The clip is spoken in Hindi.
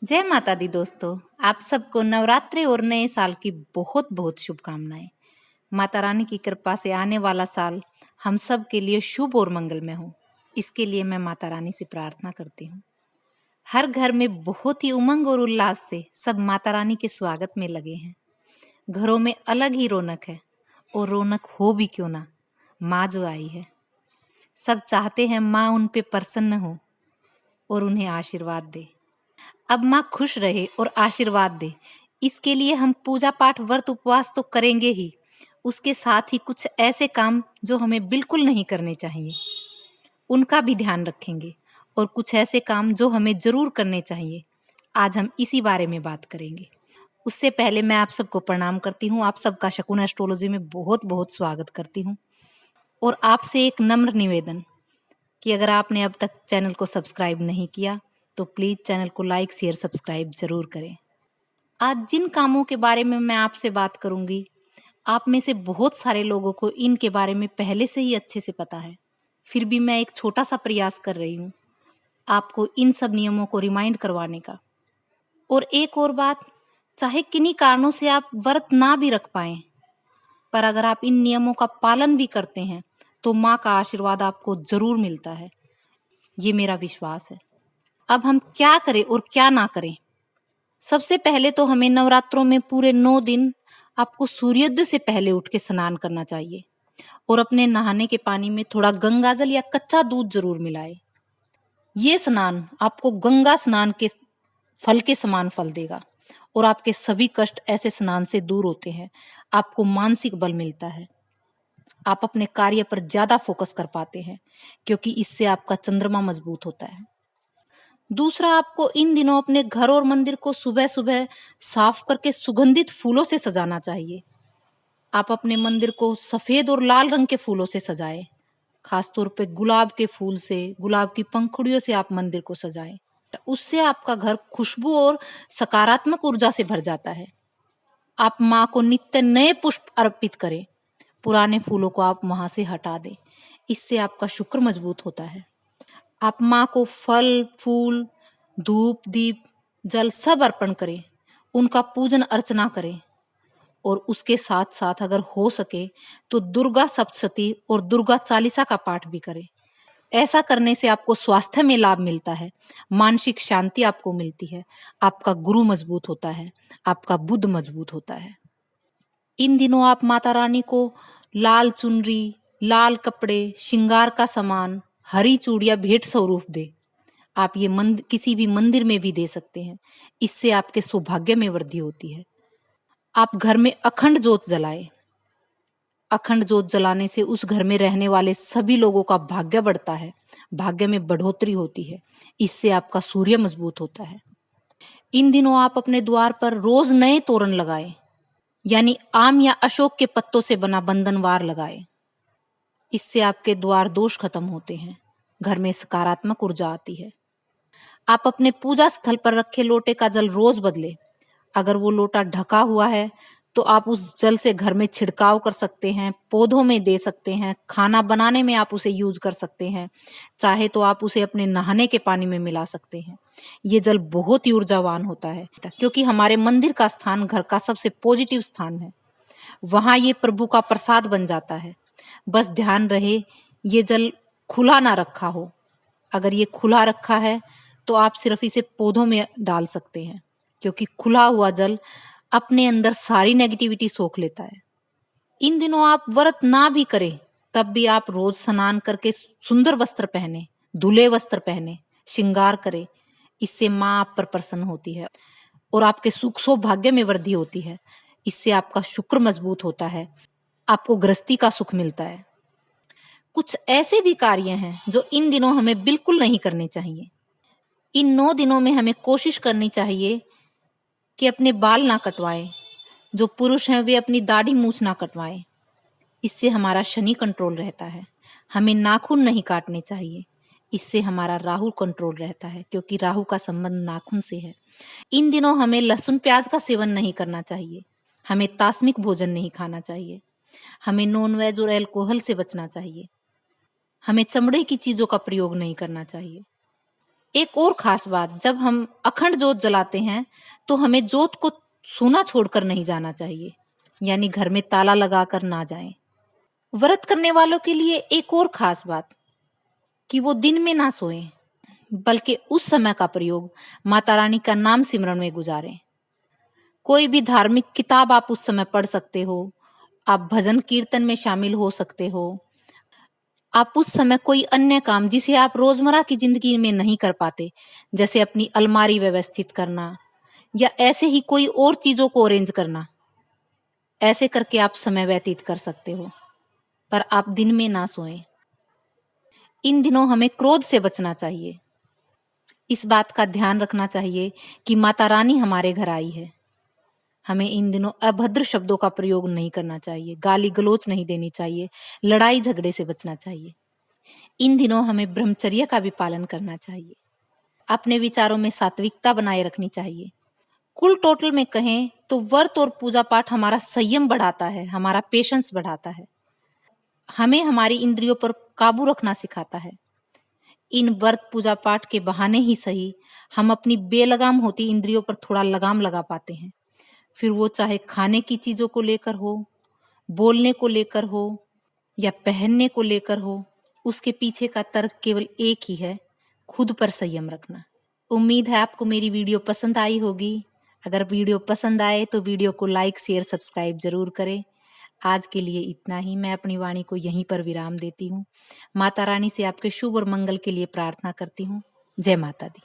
जय माता दी दोस्तों। आप सबको नवरात्रि और नए साल की बहुत बहुत शुभकामनाएं। माता रानी की कृपा से आने वाला साल हम सब के लिए शुभ और मंगलमय हो, इसके लिए मैं माता रानी से प्रार्थना करती हूँ। हर घर में बहुत ही उमंग और उल्लास से सब माता रानी के स्वागत में लगे हैं। घरों में अलग ही रौनक है, और रौनक हो भी क्यों ना, माँ जो आई है। सब चाहते हैं माँ उन पे प्रसन्न हो और उन्हें आशीर्वाद दे। अब माँ खुश रहे और आशीर्वाद दे, इसके लिए हम पूजा पाठ व्रत उपवास तो करेंगे ही, उसके साथ ही कुछ ऐसे काम जो हमें बिल्कुल नहीं करने चाहिए उनका भी ध्यान रखेंगे, और कुछ ऐसे काम जो हमें जरूर करने चाहिए, आज हम इसी बारे में बात करेंगे। उससे पहले मैं आप सबको प्रणाम करती हूँ। आप सबका शकुन एस्ट्रोलॉजी में बहुत बहुत स्वागत करती हूँ, और आपसे एक नम्र निवेदन कि अगर आपने अब तक चैनल को सब्सक्राइब नहीं किया तो प्लीज चैनल को लाइक शेयर सब्सक्राइब जरूर करें। आज जिन कामों के बारे में मैं आपसे बात करूंगी, आप में से बहुत सारे लोगों को इनके बारे में पहले से ही अच्छे से पता है, फिर भी मैं एक छोटा सा प्रयास कर रही हूँ आपको इन सब नियमों को रिमाइंड करवाने का। और एक और बात, चाहे किन्हीं कारणों से आप व्रत ना भी रख पाए, पर अगर आप इन नियमों का पालन भी करते हैं तो माँ का आशीर्वाद आपको जरूर मिलता है, ये मेरा विश्वास है। अब हम क्या करें और क्या ना करें। सबसे पहले तो हमें नवरात्रों में पूरे 9 दिन आपको सूर्योदय से पहले उठ के स्नान करना चाहिए, और अपने नहाने के पानी में थोड़ा गंगाजल या कच्चा दूध जरूर मिलाए। ये स्नान आपको गंगा स्नान के फल के समान फल देगा, और आपके सभी कष्ट ऐसे स्नान से दूर होते हैं। आपको मानसिक बल मिलता है, आप अपने कार्य पर ज्यादा फोकस कर पाते हैं, क्योंकि इससे आपका चंद्रमा मजबूत होता है। दूसरा, आपको इन दिनों अपने घर और मंदिर को सुबह सुबह साफ करके सुगंधित फूलों से सजाना चाहिए। आप अपने मंदिर को सफेद और लाल रंग के फूलों से सजाएं। खासतौर पे गुलाब के फूल से, गुलाब की पंखुड़ियों से आप मंदिर को सजाएं। उससे आपका घर खुशबू और सकारात्मक ऊर्जा से भर जाता है। आप माँ को नित्य नए पुष्प अर्पित करें, पुराने फूलों को आप वहां से हटा दें, इससे आपका शुक्र मजबूत होता है। आप माँ को फल, फूल, धूप, दीप, जल सब अर्पण करें, उनका पूजन अर्चना करें, और उसके साथ साथ अगर हो सके तो दुर्गा सप्तशती और दुर्गा चालीसा का पाठ भी करें। ऐसा करने से आपको स्वास्थ्य में लाभ मिलता है, मानसिक शांति आपको मिलती है, आपका गुरु मजबूत होता है, आपका बुद्ध मजबूत होता है। इन दिनों आप माता रानी को लाल चुनरी, लाल कपड़े, श्रृंगार का सामान, हरी चूड़ियां भेंट स्वरूप दे। आप ये किसी भी मंदिर में भी दे सकते हैं, इससे आपके सौभाग्य में वृद्धि होती है। आप घर में अखंड ज्योत जलाएं। अखंड ज्योत जलाने से उस घर में रहने वाले सभी लोगों का भाग्य बढ़ता है, भाग्य में बढ़ोतरी होती है, इससे आपका सूर्य मजबूत होता है। इन दिनों आप अपने द्वार पर रोज नए तोरण लगाएं, यानी आम या अशोक के पत्तों से बना बंधनवार लगाएं। इससे आपके द्वार दोष खत्म होते हैं, घर में सकारात्मक ऊर्जा आती है। आप अपने पूजा स्थल पर रखे लोटे का जल रोज बदलें। अगर वो लोटा ढका हुआ है तो आप उस जल से घर में छिड़काव कर सकते हैं, पौधों में दे सकते हैं, खाना बनाने में आप उसे यूज कर सकते हैं, चाहे तो आप उसे अपने नहाने के पानी में मिला सकते हैं। ये जल बहुत ही ऊर्जावान होता है, क्योंकि हमारे मंदिर का स्थान घर का सबसे पॉजिटिव स्थान है, वहां ये प्रभु का प्रसाद बन जाता है। बस ध्यान रहे ये जल खुला ना रखा हो। अगर ये खुला रखा है तो आप सिर्फ इसे पौधों में डाल सकते हैं, क्योंकि खुला हुआ जल अपने अंदर सारी नेगेटिविटी सोख लेता है। इन दिनों आप व्रत ना भी करें तब भी आप रोज स्नान करके सुंदर वस्त्र पहने, धुले वस्त्र पहने, श्रृंगार करें। इससे माँ आप पर प्रसन्न होती है और आपके सुख सौभाग्य में वृद्धि होती है। इससे आपका शुक्र मजबूत होता है, आपको गृहस्थी का सुख मिलता है। कुछ ऐसे भी कार्य हैं जो इन दिनों हमें बिल्कुल नहीं करने चाहिए। इन 9 दिनों में हमें कोशिश करनी चाहिए कि अपने बाल ना कटवाएं। जो पुरुष हैं वे अपनी दाढ़ी मूछ ना कटवाएं, इससे हमारा शनि कंट्रोल रहता है। हमें नाखून नहीं काटने चाहिए, इससे हमारा राहु कंट्रोल रहता है, क्योंकि राहु का संबंध नाखून से है। इन दिनों हमें लहसुन प्याज का सेवन नहीं करना चाहिए, हमें तास्मिक भोजन नहीं खाना चाहिए, हमें नॉन वेज और अल्कोहल से बचना चाहिए, हमें चमड़े की चीजों का प्रयोग नहीं करना चाहिए। एक और खास बात, जब हम अखंड जोत जलाते हैं तो हमें जोत को सूना छोड़कर नहीं जाना चाहिए, यानी घर में ताला लगाकर ना जाएं। व्रत करने वालों के लिए एक और खास बात कि वो दिन में ना सोएं, बल्कि उस समय का प्रयोग माता रानी का नाम सिमरन में गुजारें। कोई भी धार्मिक किताब आप उस समय पढ़ सकते हो, आप भजन कीर्तन में शामिल हो सकते हो, आप उस समय कोई अन्य काम जिसे आप रोजमर्रा की जिंदगी में नहीं कर पाते, जैसे अपनी अलमारी व्यवस्थित करना या ऐसे ही कोई और चीजों को अरेंज करना, ऐसे करके आप समय व्यतीत कर सकते हो। पर आप दिन में ना सोएं। इन दिनों हमें क्रोध से बचना चाहिए। इस बात का ध्यान रखना चाहिए कि माता रानी हमारे घर आई है। हमें इन दिनों अभद्र शब्दों का प्रयोग नहीं करना चाहिए, गाली गलौज नहीं देनी चाहिए, लड़ाई झगड़े से बचना चाहिए। इन दिनों हमें ब्रह्मचर्य का भी पालन करना चाहिए। अपने विचारों में सात्विकता बनाए रखनी चाहिए। कुल टोटल में कहें तो व्रत और पूजा पाठ हमारा संयम बढ़ाता है, हमारा पेशेंस बढ़ाता है, हमें हमारी इंद्रियों पर काबू रखना सिखाता है। इन व्रत पूजा पाठ के बहाने ही सही हम अपनी बेलगाम होती इंद्रियों पर थोड़ा लगाम लगा पाते हैं। फिर वो चाहे खाने की चीजों को लेकर हो, बोलने को लेकर हो या पहनने को लेकर हो, उसके पीछे का तर्क केवल एक ही है, खुद पर संयम रखना। उम्मीद है आपको मेरी वीडियो पसंद आई होगी। अगर वीडियो पसंद आए तो वीडियो को लाइक शेयर सब्सक्राइब जरूर करें। आज के लिए इतना ही। मैं अपनी वाणी को यहीं पर विराम देती हूँ। माता रानी से आपके शुभ और मंगल के लिए प्रार्थना करती हूँ। जय माता दी।